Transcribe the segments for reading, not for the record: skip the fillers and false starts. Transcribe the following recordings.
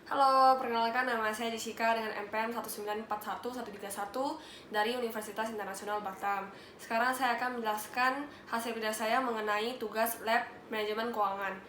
Halo, perkenalkan nama saya Jessica dengan NPM 1941131 dari Universitas Internasional Batam. Sekarang saya akan menjelaskan hasil kerja saya mengenai tugas lab manajemen keuangan.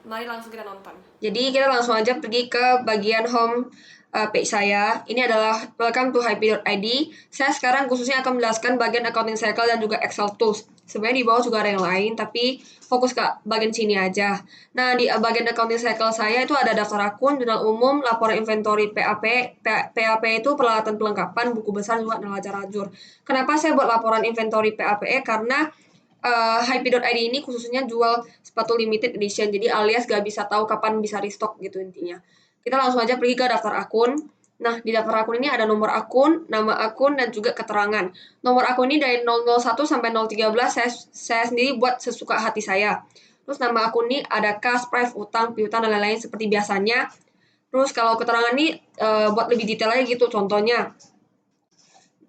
Mari langsung kita nonton. Jadi kita langsung aja pergi ke bagian home page saya. Ini adalah welcome to hype.id. Saya sekarang khususnya akan menjelaskan bagian accounting cycle dan juga Excel tools. Sebenarnya di bawah juga ada yang lain, tapi fokus ke bagian sini aja. Nah, di bagian accounting cycle saya itu ada daftar akun, jurnal umum, laporan inventory PAP. PAP itu peralatan pelengkapan, buku besar juga neraca rajur. Kenapa saya buat laporan inventory PAPE? Karena Hype.id ini khususnya jual sepatu limited edition, jadi alias gak bisa tahu kapan bisa restock gitu intinya. Kita langsung aja pergi ke daftar akun. Nah, di daftar akun ini ada nomor akun, nama akun, dan juga keterangan. Nomor akun ini dari 001 sampai 013 saya sendiri buat sesuka hati saya. Terus nama akun ini ada kas, price, utang, piutang, dan lain-lain seperti biasanya. Terus kalau keterangan ini buat lebih detail aja gitu, contohnya.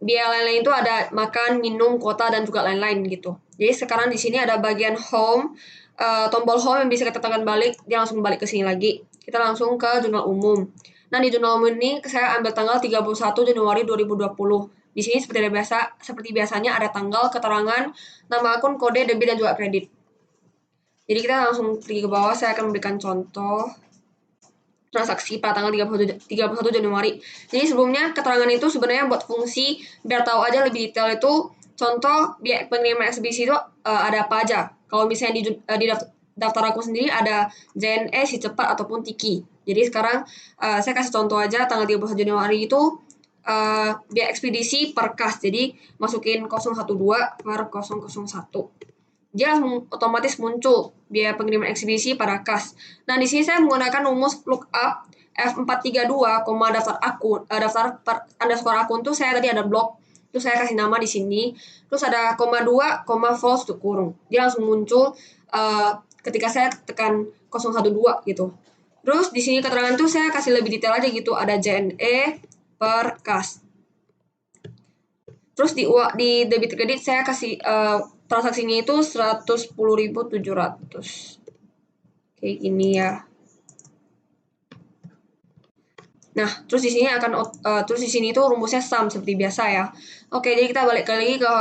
Biaya lain-lain itu ada makan, minum, kuota, dan juga lain-lain gitu. Jadi sekarang di sini ada bagian home, tombol home yang bisa kita tekan balik, dia langsung balik ke sini lagi. Kita langsung ke jurnal umum. Nah, di jurnal umum ini saya ambil tanggal 31 Januari 2020. Di sini seperti biasanya ada tanggal, keterangan, nama akun, kode, debit, dan juga kredit. Jadi kita langsung pergi ke bawah, saya akan memberikan contoh transaksi pada tanggal 31 Januari. Jadi sebelumnya keterangan itu sebenarnya buat fungsi biar tahu aja lebih detail itu contoh biaya pengiriman ekspedisi itu ada apa aja. Kalau misalnya di daftar aku sendiri ada JNE, si cepat ataupun Tiki. Jadi sekarang saya kasih contoh aja tanggal 31 Januari itu biaya ekspedisi per kas. Jadi masukin 012 per 001. Dia langsung otomatis muncul biaya pengiriman ekspedisi pada kas. Nah, di sini saya menggunakan rumus lookup F432, daftar akun, daftar underscore akun tuh saya tadi ada blok, terus saya kasih nama di sini, terus ada koma 2, false tuh kurung. Dia langsung muncul ketika saya tekan 012 gitu. Terus di sini keterangan tuh saya kasih lebih detail aja gitu, ada JNE per kas. Terus di debit kredit saya kasih transaksinya itu 110.700. Kayak gini ya. Nah, terus di sini terus di sini itu rumusnya sum seperti biasa ya. Oke, jadi kita balik lagi ke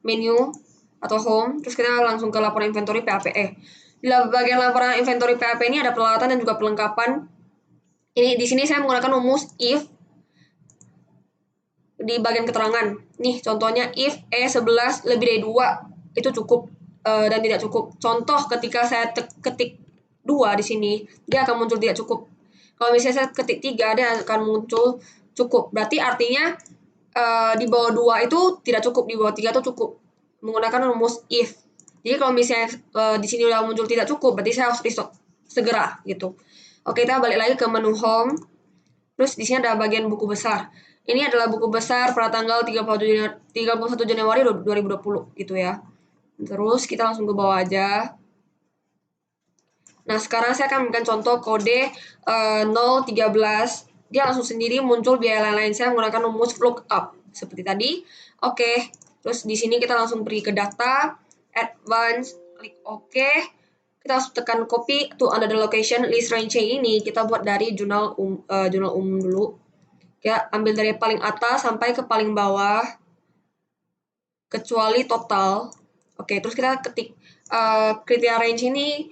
menu atau home, terus kita langsung ke laporan inventory PAPE. Di bagian laporan inventory PAPE ini ada peralatan dan juga perlengkapan. Ini di sini saya menggunakan rumus if di bagian keterangan. Nih, contohnya if E11 lebih dari 2 itu cukup dan tidak cukup. Contoh ketika saya ketik 2 di sini, dia akan muncul tidak cukup. Kalau misalnya saya ketik 3, dia akan muncul cukup. Berarti artinya di bawah 2 itu tidak cukup, di bawah 3 itu cukup. Menggunakan rumus if. Jadi kalau misalnya di sini udah muncul tidak cukup, berarti saya harus restock segera gitu. Oke, kita balik lagi ke menu home. Terus di sini ada bagian buku besar. Ini adalah buku besar pada tanggal 31 Januari 2020 gitu ya. Terus kita langsung ke bawah aja. Nah, sekarang saya akan memberikan contoh kode 013. Dia langsung sendiri muncul biaya lain-lain. Saya menggunakan rumus lookup seperti tadi. Oke. Terus di sini kita langsung pergi ke data, advance, klik OK. Kita langsung tekan copy to another location. List range ini kita buat dari jurnal umum dulu. Ya, ambil dari paling atas sampai ke paling bawah, kecuali total. Oke, terus kita ketik kriteria range ini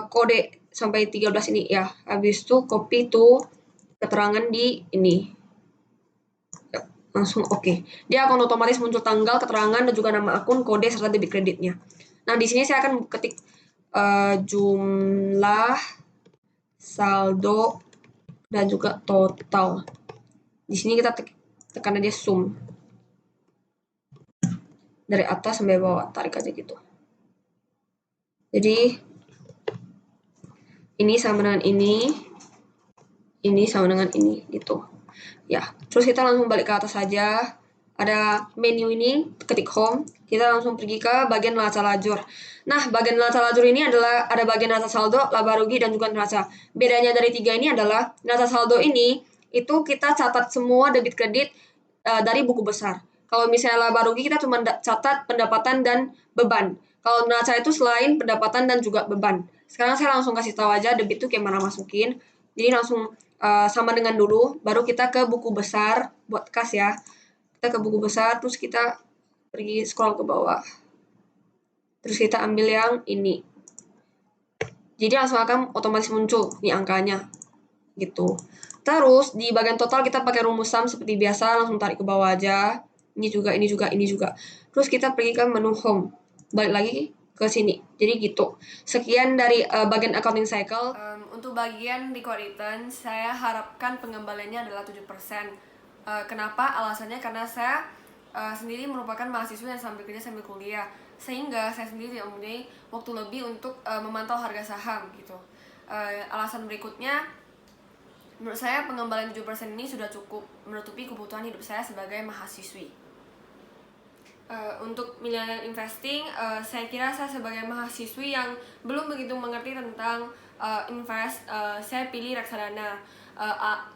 kode sampai 13 ini ya. Habis itu copy to keterangan di ini. Ya, langsung oke. Dia akan otomatis muncul tanggal, keterangan, dan juga nama akun, kode, serta debit kreditnya. Nah, di sini saya akan ketik jumlah, saldo, dan juga total. Di sini kita tekan aja sum. Dari atas sampai bawah, tarik aja gitu. Jadi ini sama dengan ini sama dengan ini gitu. Ya, terus kita langsung balik ke atas saja. Ada menu ini, ketik home, kita langsung pergi ke bagian neraca lajur. Nah, bagian neraca lajur ini adalah ada bagian neraca saldo, laba rugi, dan juga neraca. Bedanya dari tiga ini adalah neraca saldo ini itu kita catat semua debit kredit dari buku besar. Kalau misalnya laba rugi kita cuma catat pendapatan dan beban. Kalau neraca itu selain pendapatan dan juga beban. Sekarang saya langsung kasih tahu aja debit itu kayak mana masukin. Jadi langsung sama dengan dulu, baru kita ke buku besar buat kas ya. Kita ke buku besar, terus kita pergi scroll ke bawah. Terus kita ambil yang ini. Jadi langsung akan otomatis muncul nih angkanya. Gitu. Terus di bagian total kita pakai rumus sum seperti biasa, langsung tarik ke bawah aja. Ini juga, ini juga, ini juga. Terus kita pergi ke menu home. Balik lagi ke sini. Jadi gitu. Sekian dari bagian accounting cycle. Untuk bagian record return, saya harapkan pengembaliannya adalah 7%. Kenapa? Alasannya karena saya sendiri merupakan mahasiswa yang sambil kerja sambil kuliah, sehingga saya sendiri tidak mempunyai waktu lebih untuk memantau harga saham gitu. Alasan berikutnya, menurut saya pengembalian 7% ini sudah cukup menutupi kebutuhan hidup saya sebagai mahasiswi. Untuk millennial investing, saya kira saya sebagai mahasiswi yang belum begitu mengerti tentang invest, saya pilih reksadana.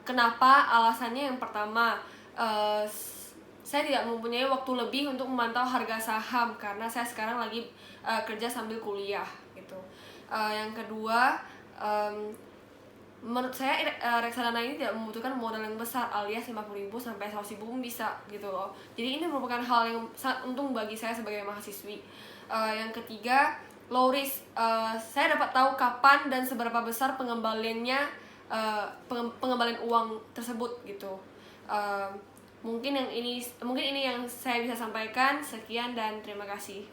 Kenapa? Alasannya yang pertama, saya tidak mempunyai waktu lebih untuk memantau harga saham karena saya sekarang lagi kerja sambil kuliah gitu. Yang kedua, menurut saya reksadana ini tidak membutuhkan modal yang besar, alias 50.000 sampai 100.000 pun bisa gitu loh. Jadi ini merupakan hal yang sangat untung bagi saya sebagai mahasiswi. Yang ketiga, low risk. Saya dapat tahu kapan dan seberapa besar pengembaliannya, pengembalian uang tersebut gitu. Mungkin ini yang saya bisa sampaikan. Sekian dan terima kasih.